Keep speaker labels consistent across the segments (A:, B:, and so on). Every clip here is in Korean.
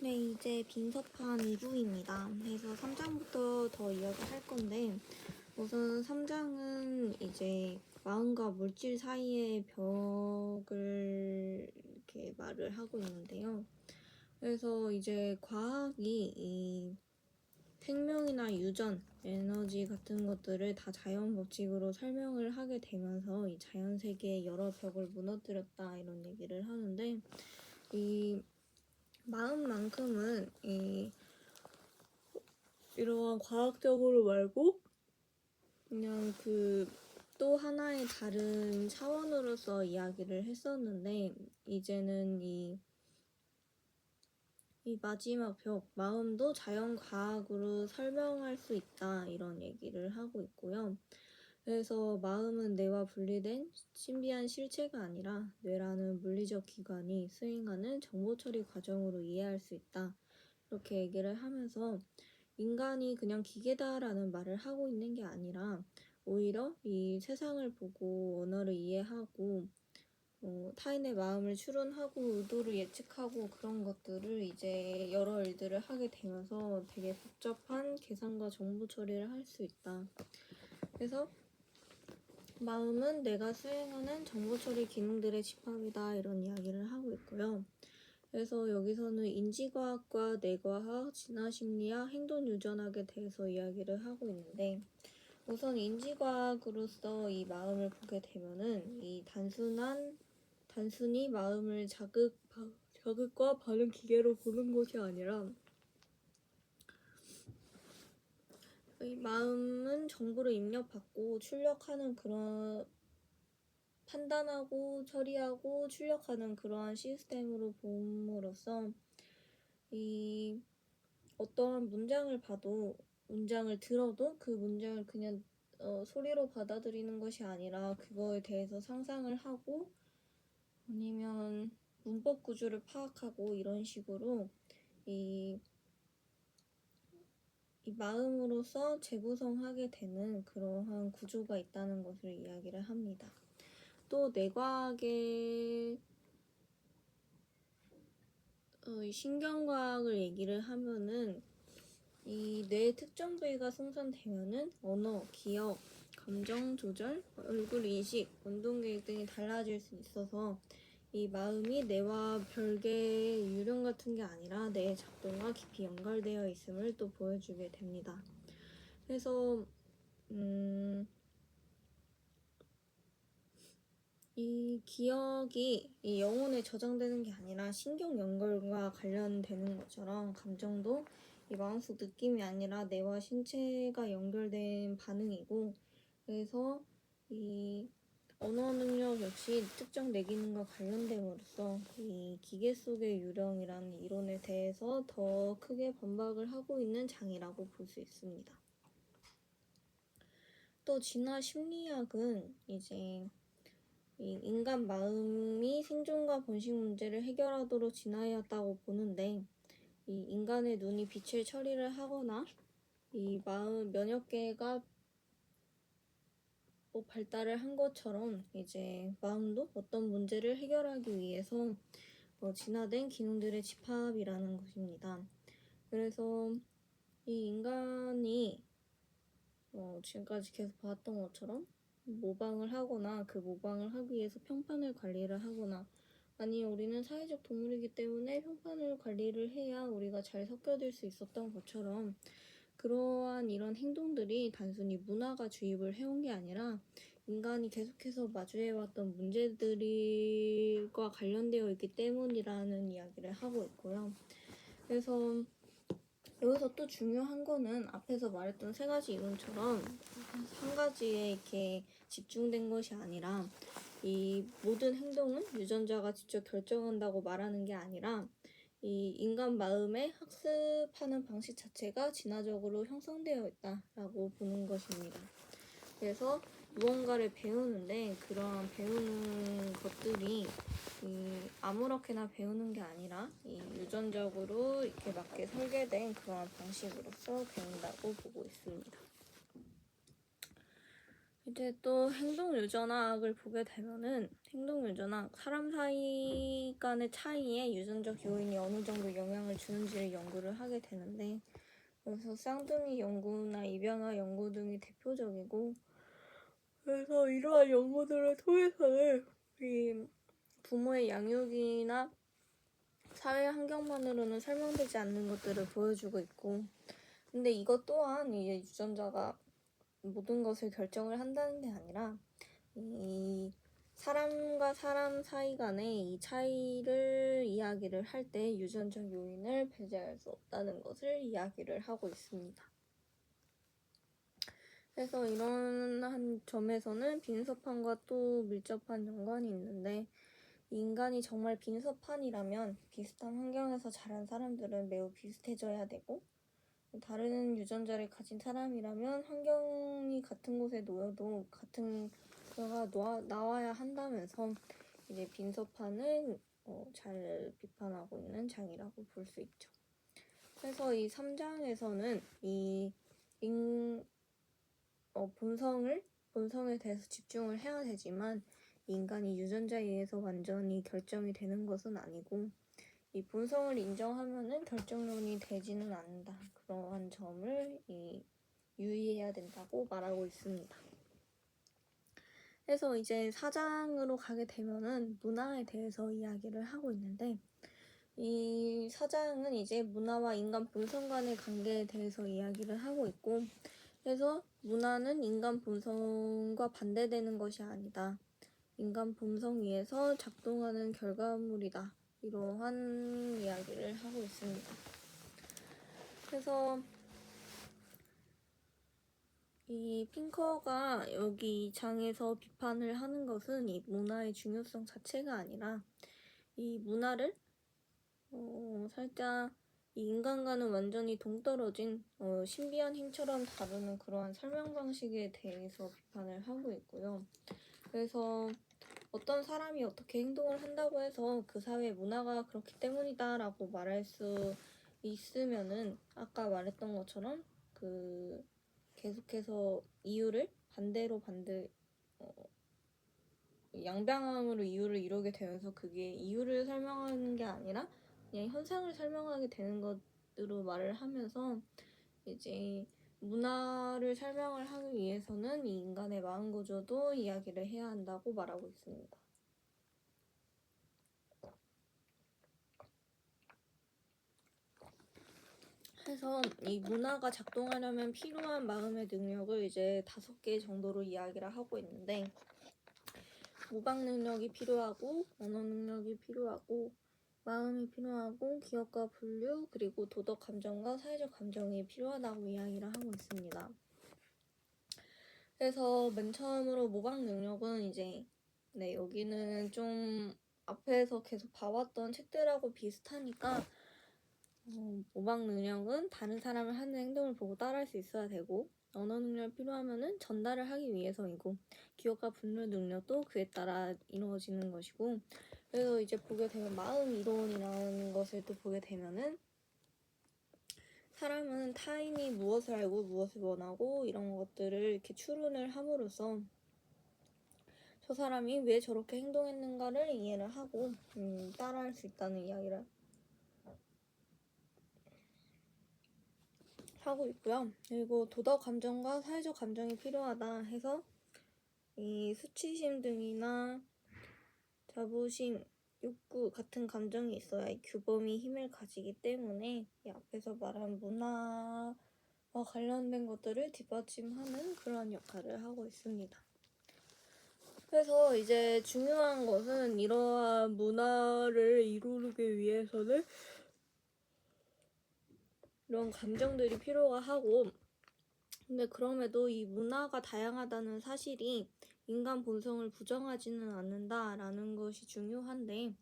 A: 네, 이제 빈서판 2부입니다. 그래서 3장부터 더 이야기할 건데, 우선 3장은 이제 마음과 물질 사이의 벽을 이렇게 말을 하고 있는데요. 그래서 이제 과학이 이 생명이나 유전, 에너지 같은 것들을 다 자연 법칙으로 설명을 하게 되면서 이 자연 세계의 여러 벽을 무너뜨렸다 이런 얘기를 하는데, 이 마음만큼은 이러한 과학적으로 말고 그냥 또 하나의 다른 차원으로서 이야기를 했었는데, 이제는 이 마지막 벽, 마음도 자연과학으로 설명할 수 있다 이런 얘기를 하고 있고요. 그래서 마음은 뇌와 분리된 신비한 실체가 아니라 뇌라는 물리적 기관이 수행하는 정보 처리 과정으로 이해할 수 있다 이렇게 얘기를 하면서, 인간이 그냥 기계다라는 말을 하고 있는 게 아니라 오히려 이 세상을 보고 언어를 이해하고 타인의 마음을 추론하고 의도를 예측하고 그런 것들을 이제 여러 일들을 하게 되면서 되게 복잡한 계산과 정보 처리를 할 수 있다. 그래서 마음은 내가 수행하는 정보 처리 기능들의 집합이다 이런 이야기를 하고 있고요. 그래서 여기서는 인지과학과 뇌과학, 진화심리학, 행동유전학에 대해서 이야기를 하고 있는데, 우선 인지과학으로서 이 마음을 보게 되면은 이 단순히 마음을 자극과 반응 기계로 보는 것이 아니라, 이 마음은 정보를 입력받고 출력하는 그런 판단하고 처리하고 출력하는 그러한 시스템으로 봄으로써 이 어떠한 문장을 들어도 그 문장을 그냥 소리로 받아들이는 것이 아니라 그거에 대해서 상상을 하고 아니면 문법 구조를 파악하고 이런 식으로 이 마음으로서 재구성하게 되는 그러한 구조가 있다는 것을 이야기를 합니다. 또 뇌과학의 신경과학을 얘기를 하면은 이 뇌의 특정 부위가 손상되면은 언어, 기억, 감정 조절, 얼굴 인식, 운동 계획 등이 달라질 수 있어서 이 마음이 뇌와 별개의 유령 같은 게 아니라 뇌의 작동과 깊이 연결되어 있음을 또 보여주게 됩니다. 그래서 이 기억이 이 영혼에 저장되는 게 아니라 신경 연결과 관련되는 것처럼 감정도 이 마음속 느낌이 아니라 뇌와 신체가 연결된 반응이고, 그래서 이 언어 능력 역시 특정 뇌 기능과 관련됨으로써 이 기계 속의 유령이라는 이론에 대해서 더 크게 반박을 하고 있는 장이라고 볼 수 있습니다. 또 진화 심리학은 이제 이 인간 마음이 생존과 번식 문제를 해결하도록 진화하였다고 보는데, 이 인간의 눈이 빛을 처리를 하거나 이 마음 면역계가 발달을 한 것처럼 이제 마음도 어떤 문제를 해결하기 위해서 진화된 기능들의 집합이라는 것입니다. 그래서 이 인간이 지금까지 계속 봤던 것처럼 모방을 하거나 그 모방을 하기 위해서 평판을 관리를 하거나, 아니 우리는 사회적 동물이기 때문에 평판을 관리를 해야 우리가 잘 섞여들 수 있었던 것처럼, 그러한 이런 행동들이 단순히 문화가 주입을 해온 게 아니라 인간이 계속해서 마주해왔던 문제들과 관련되어 있기 때문이라는 이야기를 하고 있고요. 그래서 여기서 또 중요한 거는 앞에서 말했던 세 가지 이론처럼 한 가지에 이렇게 집중된 것이 아니라, 이 모든 행동은 유전자가 직접 결정한다고 말하는 게 아니라 이 인간 마음의 학습하는 방식 자체가 진화적으로 형성되어 있다라고 보는 것입니다. 그래서 무언가를 배우는데 그러한 배우는 것들이 아무렇게나 배우는 게 아니라 이 유전적으로 이렇게 맞게 설계된 그러한 방식으로서 배운다고 보고 있습니다. 이제 또 행동유전학을 보게 되면은, 행동유전학, 사람 사이 간의 차이에 유전적 요인이 어느 정도 영향을 주는지를 연구를 하게 되는데, 그래서 쌍둥이 연구나 입양아 연구 등이 대표적이고, 그래서 이러한 연구들을 통해서는 이 부모의 양육이나 사회 환경만으로는 설명되지 않는 것들을 보여주고 있고, 근데 이것 또한 이제 유전자가 모든 것을 결정을 한다는 게 아니라 이 사람과 사람 사이 간의 이 차이를 이야기를 할 때 유전적 요인을 배제할 수 없다는 것을 이야기를 하고 있습니다. 그래서 이런 한 점에서는 빈섭함과 또 밀접한 연관이 있는데, 인간이 정말 빈섭한이라면 비슷한 환경에서 자란 사람들은 매우 비슷해져야 되고, 다른 유전자를 가진 사람이라면 환경이 같은 곳에 놓여도 같은 결과가 나와야 한다면서 이제 빈섭한을 잘 비판하고 있는 장이라고 볼 수 있죠. 그래서 이 3장에서는 이 본성에 대해서 집중을 해야 되지만, 인간이 유전자에 의해서 완전히 결정이 되는 것은 아니고, 이 본성을 인정하면은 결정론이 되지는 않는다. 그러한 점을 유의해야 된다고 말하고 있습니다. 그래서 이제 4장으로 가게 되면은 문화에 대해서 이야기를 하고 있는데, 이 4장은 이제 문화와 인간 본성 간의 관계에 대해서 이야기를 하고 있고, 그래서 문화는 인간 본성과 반대되는 것이 아니다. 인간 본성 위에서 작동하는 결과물이다. 이러한 이야기를 하고 있습니다. 그래서 이 핑커가 여기 이 장에서 비판을 하는 것은 이 문화의 중요성 자체가 아니라, 이 문화를 살짝 이 인간과는 완전히 동떨어진 신비한 힘처럼 다루는 그러한 설명 방식에 대해서 비판을 하고 있고요. 그래서 어떤 사람이 어떻게 행동을 한다고 해서 그 사회의 문화가 그렇기 때문이다 라고 말할 수 있으면은, 아까 말했던 것처럼 계속해서 이유를 양방향으로 이유를 이루게 되면서 그게 이유를 설명하는 게 아니라 그냥 현상을 설명하게 되는 것으로 말을 하면서, 이제 문화를 설명을 하기 위해서는 이 인간의 마음 구조도 이야기를 해야 한다고 말하고 있습니다. 그래서 이 문화가 작동하려면 필요한 마음의 능력을 이제 5개 정도로 이야기를 하고 있는데, 모방 능력이 필요하고, 언어 능력이 필요하고, 마음이 필요하고, 기억과 분류, 그리고 도덕 감정과 사회적 감정이 필요하다고 이야기를 하고 있습니다. 그래서 맨 처음으로 모방 능력은 이제 여기는 좀 앞에서 계속 봐왔던 책들하고 비슷하니까, 모방 능력은 다른 사람을 하는 행동을 보고 따라할 수 있어야 되고, 언어 능력이 필요하면은 전달을 하기 위해서이고, 기억과 분류 능력도 그에 따라 이루어지는 것이고, 그래서 이제 보게 되면 마음 이론이라는 것을 또 보게 되면은, 사람은 타인이 무엇을 알고 무엇을 원하고 이런 것들을 이렇게 추론을 함으로써 저 사람이 왜 저렇게 행동했는가를 이해를 하고 따라할 수 있다는 이야기를 하고 있고요. 그리고 도덕 감정과 사회적 감정이 필요하다 해서 이 수치심 등이나 자부심, 욕구 같은 감정이 있어야 이 규범이 힘을 가지기 때문에 이 앞에서 말한 문화와 관련된 것들을 뒷받침하는 그런 역할을 하고 있습니다. 그래서 이제 중요한 것은 이러한 문화를 이루기 위해서는 이런 감정들이 필요가 하고, 근데 그럼에도 이 문화가 다양하다는 사실이 인간 본성을 부정하지는 않는다라는 것이 중요한데,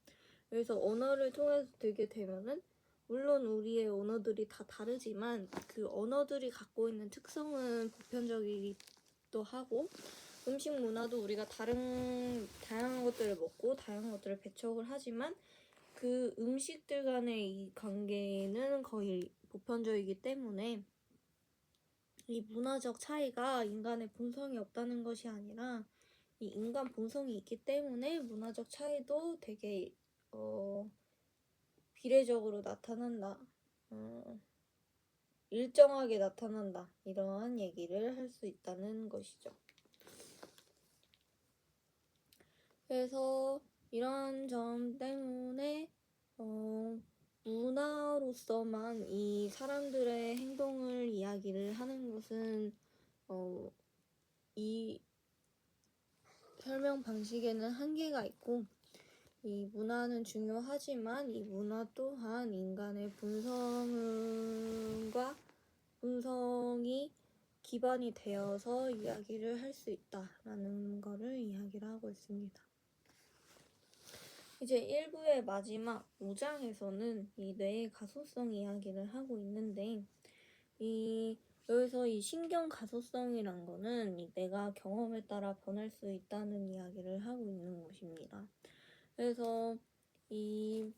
A: 그래서 언어를 통해서 들게 되면은 물론 우리의 언어들이 다 다르지만 그 언어들이 갖고 있는 특성은 보편적이기도 하고, 음식 문화도 우리가 다양한 것들을 먹고 다양한 것들을 배척을 하지만 그 음식들 간의 이 관계는 거의 보편적이기 때문에 이 문화적 차이가 인간의 본성이 없다는 것이 아니라 이 인간 본성이 있기 때문에 문화적 차이도 되게 비례적으로 나타난다. 일정하게 나타난다. 이러한 얘기를 할 수 있다는 것이죠. 그래서 이러한 점 때문에 문화로서만 이 사람들의 행동을 이야기를 하는 것은 이 설명 방식에는 한계가 있고, 이 문화는 중요하지만 이 문화 또한 인간의 본성이 기반이 되어서 이야기를 할 수 있다라는 거를 이야기를 하고 있습니다. 이제 1부의 마지막 5장에서는 이 뇌의 가소성 이야기를 하고 있는데, 여기서 이 신경 가소성이란 거는 이 내가 경험에 따라 변할 수 있다는 이야기를 하고 있는 것입니다. 그래서 이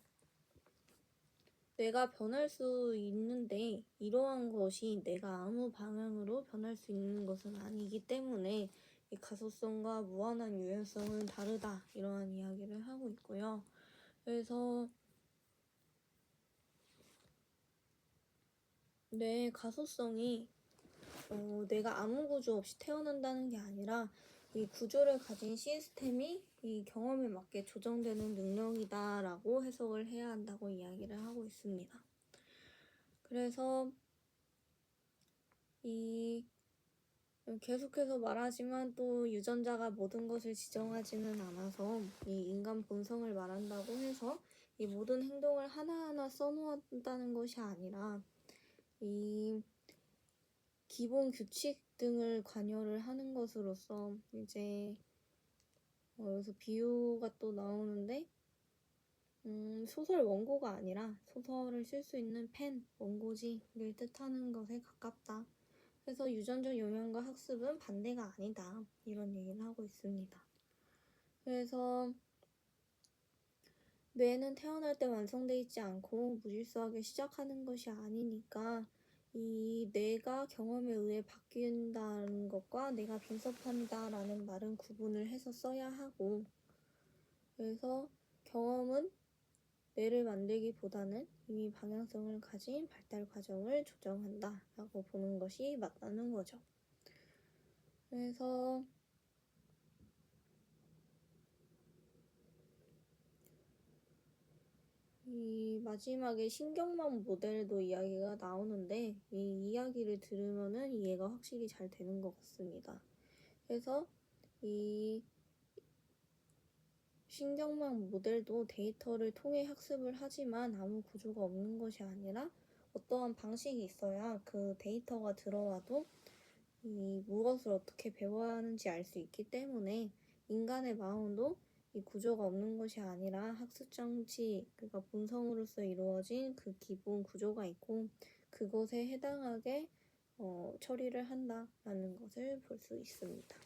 A: 뇌가 변할 수 있는데 이러한 것이 내가 아무 방향으로 변할 수 있는 것은 아니기 때문에 이 가소성과 무한한 유연성은 다르다, 이러한 이야기를 하고 있고요. 그래서 뇌의 가소성이 내가 아무 구조 없이 태어난다는 게 아니라 이 구조를 가진 시스템이 이 경험에 맞게 조정되는 능력이다라고 해석을 해야 한다고 이야기를 하고 있습니다. 그래서 계속해서 말하지만 또 유전자가 모든 것을 지정하지는 않아서 이 인간 본성을 말한다고 해서 이 모든 행동을 하나하나 써놓았다는 것이 아니라 이 기본 규칙 등을 관여를 하는 것으로서 이제 여기서 비유가 또 나오는데, 소설 원고가 아니라 소설을 쓸 수 있는 펜, 원고지를 뜻하는 것에 가깝다. 그래서 유전적 영향과 학습은 반대가 아니다, 이런 얘기를 하고 있습니다. 그래서 뇌는 태어날 때 완성돼 있지 않고 무질서하게 시작하는 것이 아니니까 이 뇌가 경험에 의해 바뀐다는 것과 내가 bin섭한다라는 말은 구분을 해서 써야 하고, 그래서 경험은 뇌를 만들기보다는 이미 방향성을 가진 발달 과정을 조정한다 라고 보는 것이 맞다는 거죠. 그래서 이 마지막에 신경망 모델도 이야기가 나오는데, 이 이야기를 들으면은 이해가 확실히 잘 되는 것 같습니다. 그래서 이 신경망 모델도 데이터를 통해 학습을 하지만 아무 구조가 없는 것이 아니라 어떠한 방식이 있어야 그 데이터가 들어와도 이 무엇을 어떻게 배워야 하는지 알 수 있기 때문에 인간의 마음도 이 구조가 없는 것이 아니라 학습 장치, 그러니까 본성으로서 이루어진 그 기본 구조가 있고 그것에 해당하게 처리를 한다라는 것을 볼 수 있습니다.